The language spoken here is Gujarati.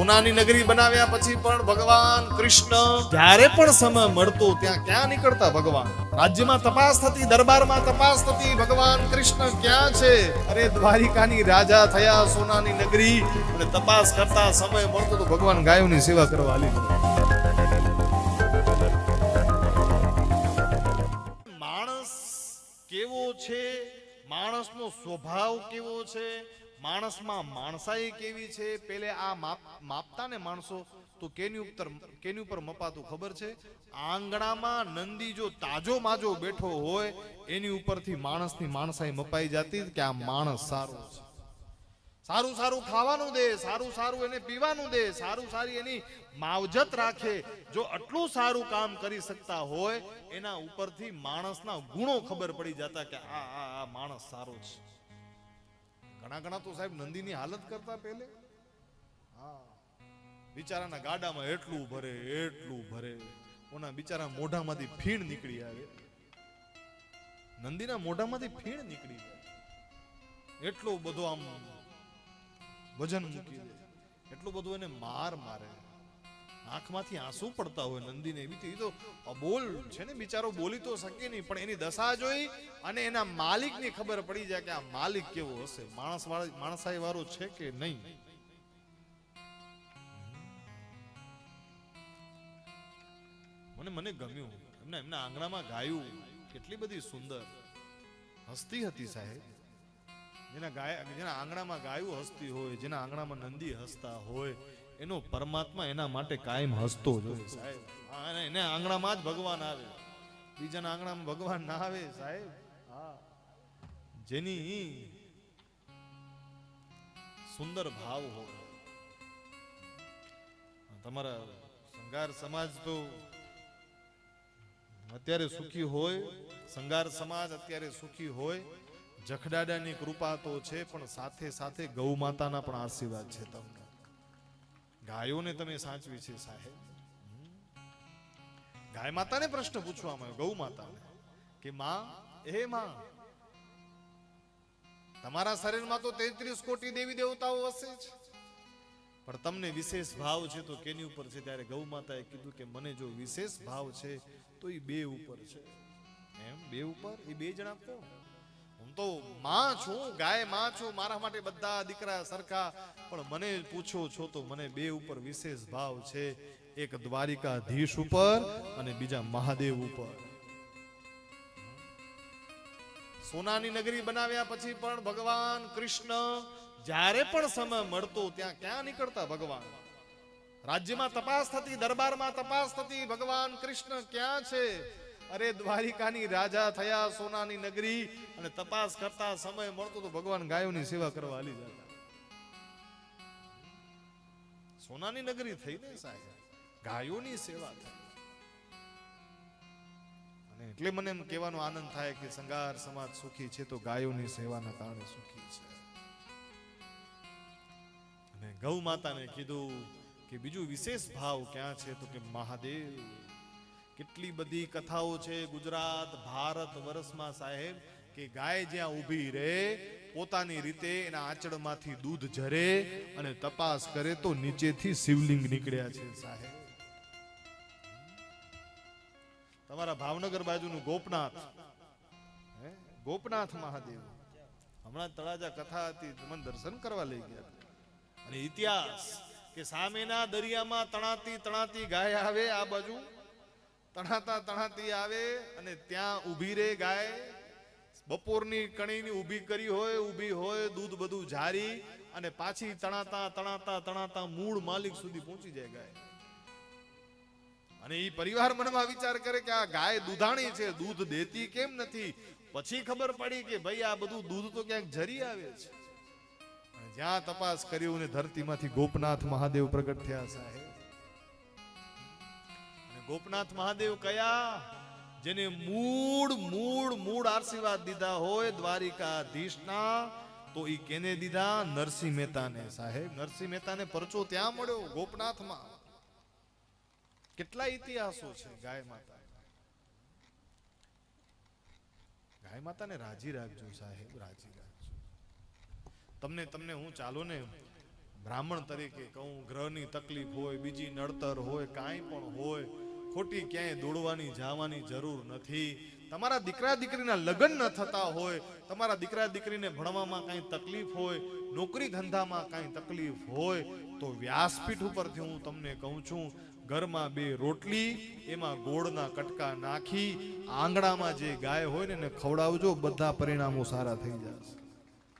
સોનાની નગરી બનાવ્યા પછી પણ ભગવાન કૃષ્ણ જ્યારે પણ સમય મળતો ત્યાં ક્યાં નીકળતા ભગવાન? રાજ્યમાં તપાસ થતી, દરબારમાં તપાસ થતી, ભગવાન કૃષ્ણ ક્યાં છે? અરે દ્વારિકાની રાજા થયા, સોનાની નગરી, અને તપાસ કરતા સમય મળતો તો ભગવાન ગાયોની સેવા કરવા હાલી નીકળ્યા. માણસ કેવો છે, માણસનો સ્વભાવ કેવો છે, માણસમાં માણસાઈ કેવી છે, પેલે આ માપતા ને માણસો તો કેની ઉપર મપાતું ખબર છે? આંગણામાં નંદી જો તાજો માજો બેઠો હોય એની ઉપરથી માણસની માણસાઈ મપાઈ જતી કે આ માણસ સારો છે. સારું સારું ખાવાનું દે, સારું સારું એને પીવાનું દે, સારું સારી એની માવજત રાખે. જો આટલું સારું કામ કરી શકતા હોય એના ઉપરથી માણસના ગુણો ખબર પડી જતા કે આ માણસ સારો છે. ઘણા તો સાહેબ નંદીની હાલત કરતા પહેલે. હા, બિચારાના ગાડામાં એટલું ભરે ઓના બિચારા મોઢામાંથી ફીણ નીકળી આવે. નંદીના મોઢામાંથી ફીણ નીકળી જાય. એટલો બધો આમ વજન મૂકી દે, એટલું બધું એને મારે, આંખમાંથી આંસુ પડતા હોય નંદીને. એવી તો અબોલ છે ને, બિચારો બોલી તો શકે નહીં, પણ એની દશા જોઈ અને એના માલિકની ખબર પડી જાય કે આ માલિક કેવો હશે, માણસાઈ વાળો છે કે નહીં. મને ગમ્યું એમના આંગણામાં ગાયું કેટલી બધી સુંદર હસતી હતી સાહેબ. જેના આંગણામાં ગાયું હસતી હોય, જેના આંગણામાં નંદી હસતા હોય, એનો પરમાત્મા એના માટે કાયમ હસતો જ હોય સાહેબ. એને આંગણામાં જ ભગવાન આવે, બીજાના આંગણામાં ભગવાન ના આવે સાહેબ. હા, જેની સુંદર ભાવ હોય. તમારા સંગાર સમાજ તો અત્યારે સુખી હોય, સંગાર સમાજ અત્યારે સુખી હોય. જખડાડાની કૃપા તો છે, પણ સાથે સાથે ગૌ માતાના પણ આશીર્વાદ છે. તમને ગાયોને તમે સાચવી છે સાહેબ. ગાય માતાને પ્રશ્ન પૂછવામાં આવ્યો, ગૌ માતાને, કે માં, હે માં, તમારા શરીરમાં તો 33 કોટી દેવી દેવતાઓ વસે છે, પણ તમને વિશેષ ભાવ છે તો કેની ઉપર છે? ત્યારે ગૌ માતાએ કીધું કે મને જો વિશેષ ભાવ છે તો એ બે ઉપર છે. એમ બે ઉપર? એ બે જણા કોણ? હું તો માં છું, ગાય માં છું, મારા માટે બધા દીકરા સરખા, પણ મને પૂછો છો તો મને બે ઉપર વિશેષ ભાવ છે. એક દ્વારિકાધીશ ઉપર અને બીજા મહાદેવ ઉપર. સોનાની નગરી બનાવ્યા પછી પણ ભગવાન કૃષ્ણ જ્યારે પણ સમય મળતો ત્યાં ક્યાં નીકળતા ભગવાન? રાજ્યમાં તપાસ થતી, દરબારમાં તપાસ થતી, ભગવાન કૃષ્ણ ક્યાં છે? અરે દ્વારિકાની રાજા થયા, સોનાની નગરી, અને તપાસ કરતા સમય મળતો તો ભગવાન ગાયોની સેવા કરવા હાલી જતા. સોનાની નગરી થઈ ને સાહેબ, ગાયોની સેવા થઈ. અને એટલે મને એમ કહેવાનો આનંદ થાય કે સંગાર સમાજ સુખી છે તો ગાયોની સેવાના કારણે સુખી છે. અને ગૌ માતાને કીધું કે બીજું વિશેષ ભાવ ક્યાં છે? તો કે મહાદેવ. કેટલી બધી કથાઓ છે ગુજરાત ભારત વર્ષમાં સાહેબ, કે ગાય જ્યાં ઊભી રહે પોતાની રીતે એના આંચળમાંથી દૂધ ઝરે અને તપાસ કરે તો નીચેથી શિવલિંગ નીકળ્યા છે સાહેબ. તમારા ભાવનગર બાજુનું ગોપનાથ મહાદેવ, હમણાં તળાજા કથા હતી, મને દર્શન કરવા લઈ ગયા. અને ઇતિહાસ કે સામેના દરિયામાં તણાતી ગાય આવે, આ બાજુ તણાતી આવે અને ત્યાં ઊભી રહે ગાય. બપોરની કણીની ઊભી હોય, દૂધ બધું જારી અને પાછી તણાતા મૂળ માલિક સુધી પહોંચી જાય ગાય. અને એ પરિવાર મનમાં વિચાર કરે કે આ ગાય દૂધાણી છે, દૂધ દેતી કેમ નથી? પછી ખબર પડી કે ભાઈ આ બધું દૂધ તો ક્યાંક ઝરી આવે છે. જ્યાં તપાસ કર્યું ને ધરતીમાંથી ગોપનાથ મહાદેવ પ્રગટ થયા સાહેબ. ગોપનાથ મહાદેવ કયા? જેને મૂળ આશીર્વાદ દીધા હોય દ્વારિકાધીશના, તો ઈ કેને દીધા? નરસિંહ મહેતાને સાહેબ. નરસિંહ મહેતાને પરચો ત્યાં મળ્યો ગોપનાથમાં. કેટલા ઇતિહાસો છે ગાય માતા. ગાય માતાને રાજી રાખજો સાહેબ, રાજી રાખજો. તમને હું ચાલો ને બ્રાહ્મણ તરીકે કહું, ગ્રહની તકલીફ હોય, બીજી નડતર હોય, કાંઈ પણ હોય, ખોટી ક્યાંય દોડવાની જવાની જરૂર નથી. તમારા દીકરા દીકરીના લગ્ન ન થતા હોય, તમારા દીકરા દીકરીને ભણવામાં કાંઈ તકલીફ હોય, નોકરી ધંધામાં કાંઈ તકલીફ હોય, તો વ્યાસપીઠ ઉપરથી હું તમને કહું છું, ઘરમાં 2 રોટલી, એમાં ગોળના કટકા નાખી આંગણામાં જે ગાય હોય ને એને ખવડાવજો, બધા પરિણામો સારા થઈ જશે.